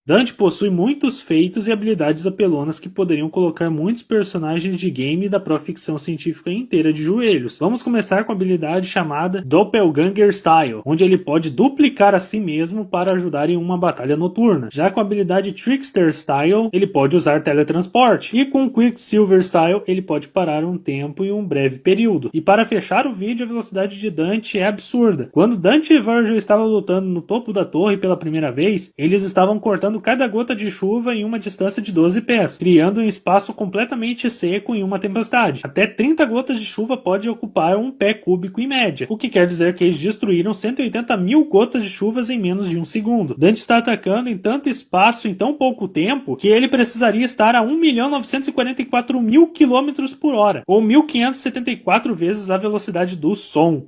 Dante possui muitos feitos e habilidades apelonas que poderiam colocar muitos personagens de game da pró-ficção científica inteira de joelhos. Vamos começar com a habilidade chamada Doppelganger Style, onde ele pode duplicar a si mesmo para ajudar em uma batalha noturna. Já com a habilidade Trickster Style, ele pode usar teletransporte. E com Quicksilver Style, ele pode parar um tempo em um breve período. E para fechar o vídeo, a velocidade de Dante é absurda. Quando Dante e Virgil estavam lutando no topo da torre pela primeira vez, eles estavam cortando cada gota de chuva em uma distância de 12 pés, criando um espaço completamente seco em uma tempestade. Até 30 gotas de chuva pode ocupar um pé cúbico em média, o que quer dizer que eles destruíram 180 mil gotas de chuvas em menos de um segundo. Dante está atacando em tanto espaço em tão pouco tempo que ele precisaria estar a 1.944.000 km por hora, ou 1.574 vezes a velocidade do som.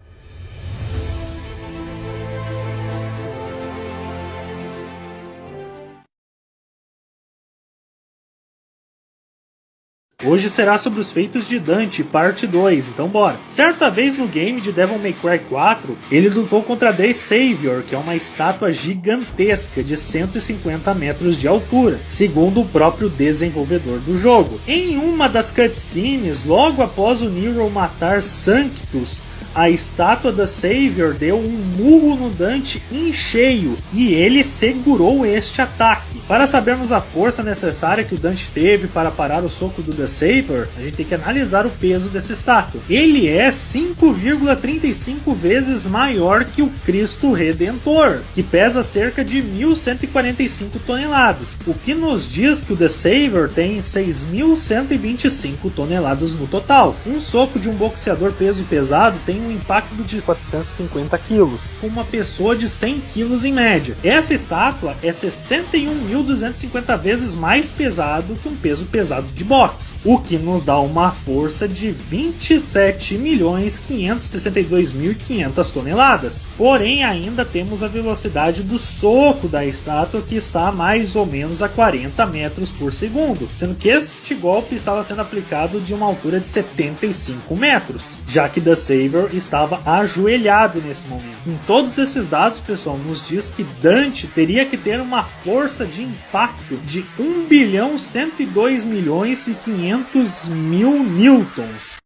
Hoje será sobre os feitos de Dante, parte 2, então bora. Certa vez no game de Devil May Cry 4, ele lutou contra The Savior, que é uma estátua gigantesca de 150 metros de altura, segundo o próprio desenvolvedor do jogo. Em uma das cutscenes, logo após o Nero matar Sanctus, a estátua da Savior deu um murro no Dante em cheio e ele segurou este ataque. Para sabermos a força necessária que o Dante teve para parar o soco do The Savior, a gente tem que analisar o peso dessa estátua. Ele é 5,35 vezes maior que o Cristo Redentor, que pesa cerca de 1.145 toneladas, o que nos diz que o The Savior tem 6.125 toneladas no total. Um soco de um boxeador peso pesado tem um impacto de 450 quilos, com uma pessoa de 100 quilos em média. Essa estátua é 61.250 vezes mais pesado que um peso pesado de boxe, o que nos dá uma força de 27.562.500 toneladas. Porém, ainda temos a velocidade do soco da estátua, que está mais ou menos a 40 metros por segundo, sendo que este golpe estava sendo aplicado de uma altura de 75 metros, já que The Savior estava ajoelhado nesse momento. Em todos esses dados, pessoal, nos diz que Dante teria que ter uma força de impacto de 1.102.500.000 newtons.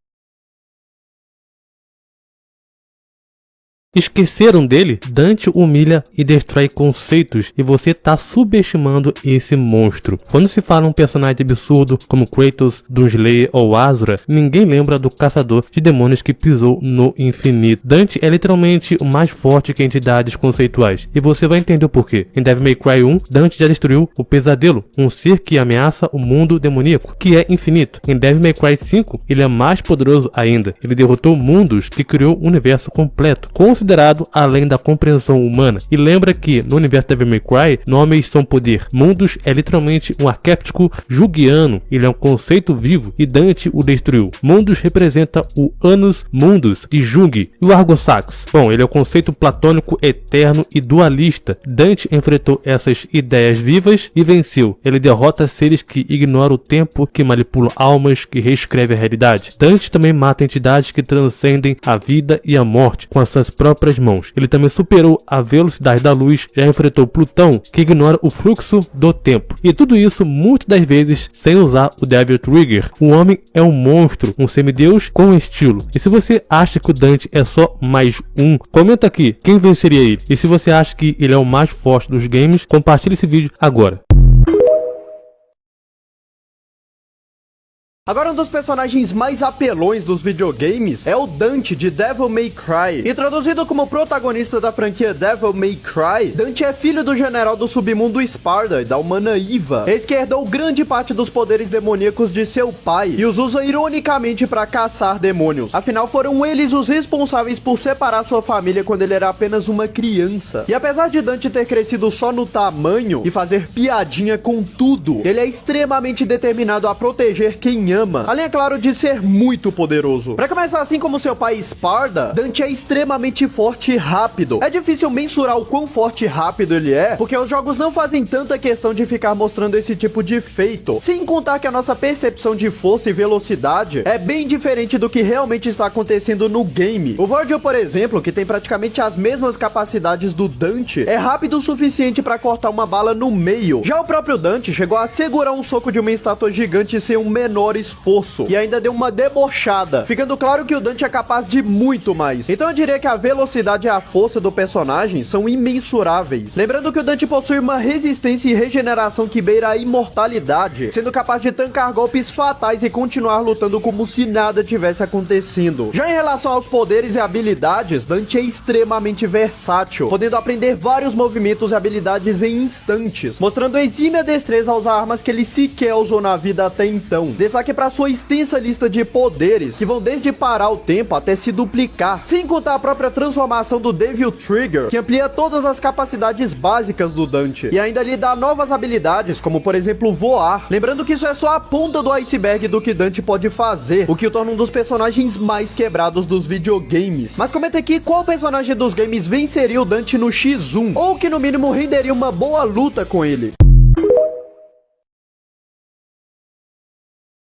Esqueceram dele? Dante humilha e destrói conceitos e você tá subestimando esse monstro. Quando se fala um personagem absurdo como Kratos, Doomslayer ou Asura, ninguém lembra do caçador de demônios que pisou no infinito. Dante é literalmente o mais forte que entidades conceituais, e você vai entender o porquê. Em Devil May Cry 1, Dante já destruiu o Pesadelo, um ser que ameaça o mundo demoníaco, que é infinito. Em Devil May Cry 5, ele é mais poderoso ainda. Ele derrotou mundos que criou um universo completo, considerado além da compreensão humana. E lembra que no universo Devil May Cry, nomes são poder. Mundos é literalmente um arquétipo junguiano, ele é um conceito vivo e Dante o destruiu. Mundos representa o Annus Mundus de Jung e o Argo-Sax. Bom, ele é o conceito platônico eterno e dualista. Dante enfrentou essas ideias vivas e venceu. Ele derrota seres que ignoram o tempo, que manipulam almas, que reescreve a realidade. Dante também mata entidades que transcendem a vida e a morte com as suas próprias mãos. Ele também superou a velocidade da luz, já enfrentou Plutão, que ignora o fluxo do tempo. E tudo isso muitas das vezes sem usar o Devil Trigger. O homem é um monstro, um semideus com estilo. E se você acha que o Dante é só mais um, comenta aqui quem venceria ele. E se você acha que ele é o mais forte dos games, compartilhe esse vídeo agora. Agora, um dos personagens mais apelões dos videogames é o Dante de Devil May Cry. Introduzido como protagonista da franquia Devil May Cry, Dante é filho do general do submundo Sparda e da humana Eva, eis que herdou grande parte dos poderes demoníacos de seu pai e os usa ironicamente para caçar demônios. Afinal, foram eles os responsáveis por separar sua família quando ele era apenas uma criança. E apesar de Dante ter crescido só no tamanho e fazer piadinha com tudo, ele é extremamente determinado a proteger quem ama, além, é claro, de ser muito poderoso. Pra começar, assim como seu pai Sparda, Dante é extremamente forte e rápido. É difícil mensurar o quão forte e rápido ele é, porque os jogos não fazem tanta questão de ficar mostrando esse tipo de feito, sem contar que a nossa percepção de força e velocidade é bem diferente do que realmente está acontecendo no game. O Virgil, por exemplo, que tem praticamente as mesmas capacidades do Dante, é rápido o suficiente para cortar uma bala no meio. Já o próprio Dante chegou a segurar um soco de uma estátua gigante sem um menor esforço, e ainda deu uma debochada, ficando claro que o Dante é capaz de muito mais. Então eu diria que a velocidade e a força do personagem são imensuráveis. Lembrando que o Dante possui uma resistência e regeneração que beira a imortalidade, sendo capaz de tancar golpes fatais e continuar lutando como se nada tivesse acontecendo. Já em relação aos poderes e habilidades, Dante é extremamente versátil, podendo aprender vários movimentos e habilidades em instantes, mostrando exímia destreza ao usar armas que ele sequer usou na vida até então. Destaque para sua extensa lista de poderes, que vão desde parar o tempo até se duplicar, sem contar a própria transformação do Devil Trigger, que amplia todas as capacidades básicas do Dante, e ainda lhe dá novas habilidades, como por exemplo voar. Lembrando que isso é só a ponta do iceberg do que Dante pode fazer, o que o torna um dos personagens mais quebrados dos videogames. Mas comenta aqui qual personagem dos games venceria o Dante no X1, ou que no mínimo renderia uma boa luta com ele.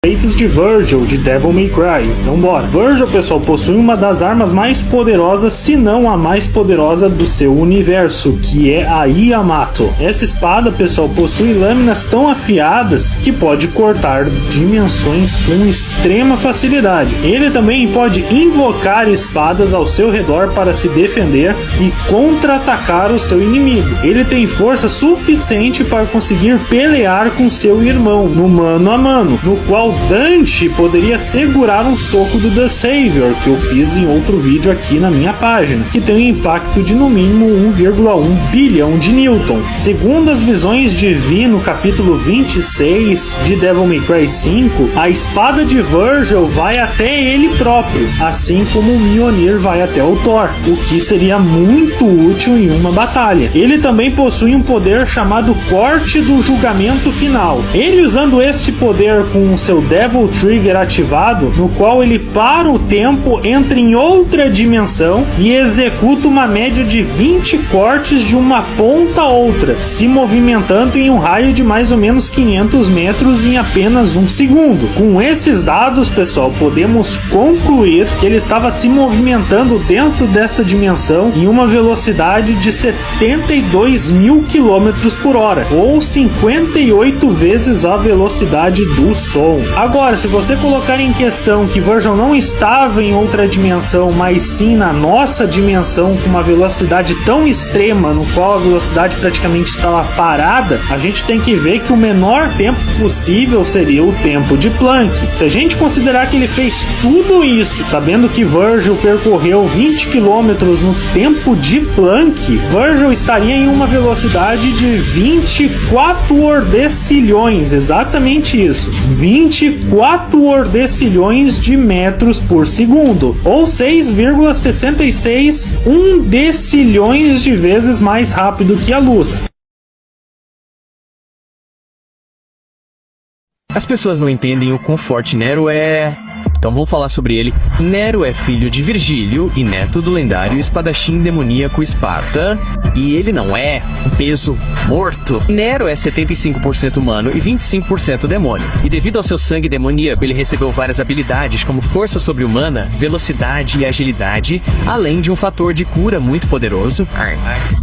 Feitos de Virgil, de Devil May Cry. Então bora. Virgil, pessoal, possui uma das armas mais poderosas, se não a mais poderosa do seu universo, que é a Yamato. Essa espada, pessoal, possui lâminas tão afiadas que pode cortar dimensões com extrema facilidade. Ele também pode invocar espadas ao seu redor para se defender e contra-atacar o seu inimigo. Ele tem força suficiente para conseguir pelear com seu irmão no mano a mano, no qual Dante poderia segurar um soco do The Savior, que eu fiz em outro vídeo aqui na minha página, que tem um impacto de no mínimo 1,1 bilhão de Newton. Segundo as visões de Vi no capítulo 26 de Devil May Cry 5, a espada de Virgil vai até ele próprio, assim como o Mjolnir vai até o Thor, o que seria muito útil em uma batalha. Ele também possui um poder chamado Corte do Julgamento Final. Ele, usando este poder com o seu Devil Trigger ativado, no qual ele para o tempo, entra em outra dimensão e executa uma média de 20 cortes de uma ponta a outra, se movimentando em um raio de mais ou menos 500 metros em apenas um segundo. Com esses dados, pessoal, podemos concluir que ele estava se movimentando dentro desta dimensão em uma velocidade de 72 mil km por hora, ou 58 vezes a velocidade do som. Agora, se você colocar em questão que Virgil não estava em outra dimensão, mas sim na nossa dimensão, com uma velocidade tão extrema, no qual a velocidade praticamente estava parada, a gente tem que ver que o menor tempo possível seria o tempo de Planck. Se a gente considerar que ele fez tudo isso, sabendo que Virgil percorreu 20 km no tempo de Planck, Virgil estaria em uma velocidade de 24 ordecilhões, exatamente isso, 24 ordecilhões de metros por segundo, ou 6,66 decilhões de vezes mais rápido que a luz. As pessoas não entendem o quão forte Nero é... Então vamos falar sobre ele. Nero é filho de Virgílio e neto do lendário espadachim demoníaco Esparta. E ele não é um peso morto. Nero é 75% humano e 25% demônio. E devido ao seu sangue demoníaco, ele recebeu várias habilidades como força sobre-humana, velocidade e agilidade, além de um fator de cura muito poderoso.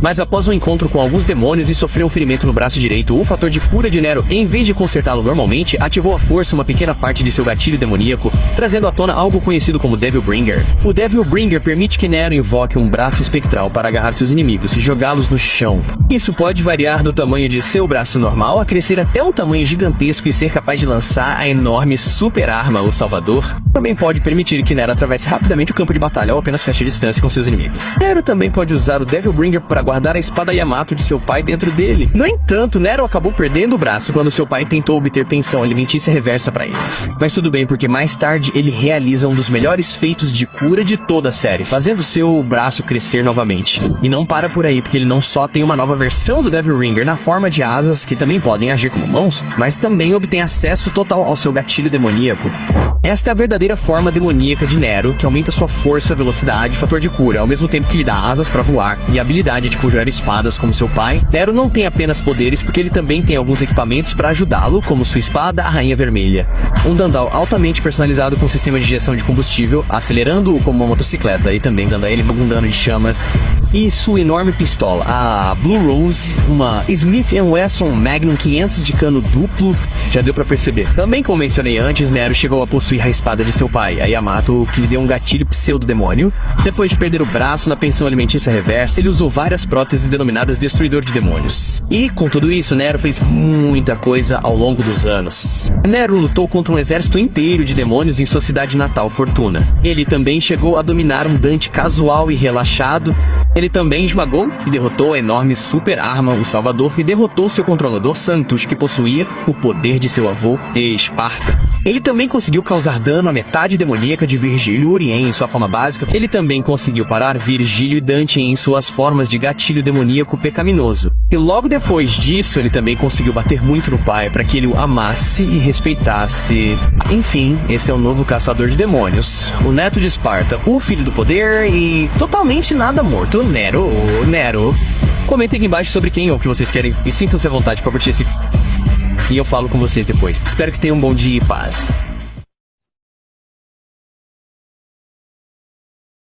Mas após um encontro com alguns demônios e sofrer um ferimento no braço direito, o fator de cura de Nero, em vez de consertá-lo normalmente, ativou à força uma pequena parte de seu gatilho demoníaco, trazendo à tona algo conhecido como Devil Bringer. O Devil Bringer permite que Nero invoque um braço espectral para agarrar seus inimigos e jogá-los no chão. Isso pode variar do tamanho de seu braço normal a crescer até um tamanho gigantesco e ser capaz de lançar a enorme super arma, o Salvador. também pode permitir que Nero atravesse rapidamente o campo de batalha ou apenas feche distância com seus inimigos. Nero também pode usar o Devilbringer para guardar a espada Yamato de seu pai dentro dele. No entanto, Nero acabou perdendo o braço quando seu pai tentou obter pensão alimentícia reversa para ele. Mas tudo bem, porque mais tarde ele realiza um dos melhores feitos de cura de toda a série, fazendo seu braço crescer novamente. E não para por aí, porque ele não só tem uma nova versão do Devilbringer na forma de asas que também podem agir como mãos, mas também obtém acesso total ao seu gatilho demoníaco. Esta é a verdadeira forma demoníaca de Nero, que aumenta sua força, velocidade e fator de cura, ao mesmo tempo que lhe dá asas para voar e a habilidade de conjurar espadas como seu pai. Nero não tem apenas poderes, porque ele também tem alguns equipamentos para ajudá-lo, como sua espada, a Rainha Vermelha. Um Dandal altamente personalizado com sistema de injeção de combustível, acelerando-o como uma motocicleta e também dando a ele algum dano de chamas. E sua enorme pistola, a Blue Rose, uma Smith & Wesson Magnum 500 de cano duplo, já deu pra perceber. Também, como mencionei antes, Nero chegou a possuir a espada de seu pai, a Yamato, que lhe deu um gatilho pseudo-demônio. Depois de perder o braço na pensão alimentícia reversa, ele usou várias próteses denominadas Destruidor de Demônios. E, com tudo isso, Nero fez muita coisa ao longo dos anos. Nero lutou contra um exército inteiro de demônios em sua cidade natal, Fortuna. Ele também chegou a dominar um Dante casual e relaxado. Ele também esmagou e derrotou a enorme super arma, o Salvador, e derrotou seu controlador Santos, que possuía o poder de seu avô, Esparta. Ele também conseguiu causar dano à metade demoníaca de Virgílio Urien em sua forma básica. Ele também conseguiu parar Virgílio e Dante em suas formas de gatilho demoníaco pecaminoso. E logo depois disso, ele também conseguiu bater muito no pai para que ele o amasse e respeitasse. Enfim, esse é o novo caçador de demônios, o neto de Esparta, o filho do poder e totalmente nada morto, Nero. Comentem aqui embaixo sobre quem ou o que vocês querem e sintam-se à vontade para curtir esse... E eu falo com vocês depois. Espero que tenham um bom dia e paz.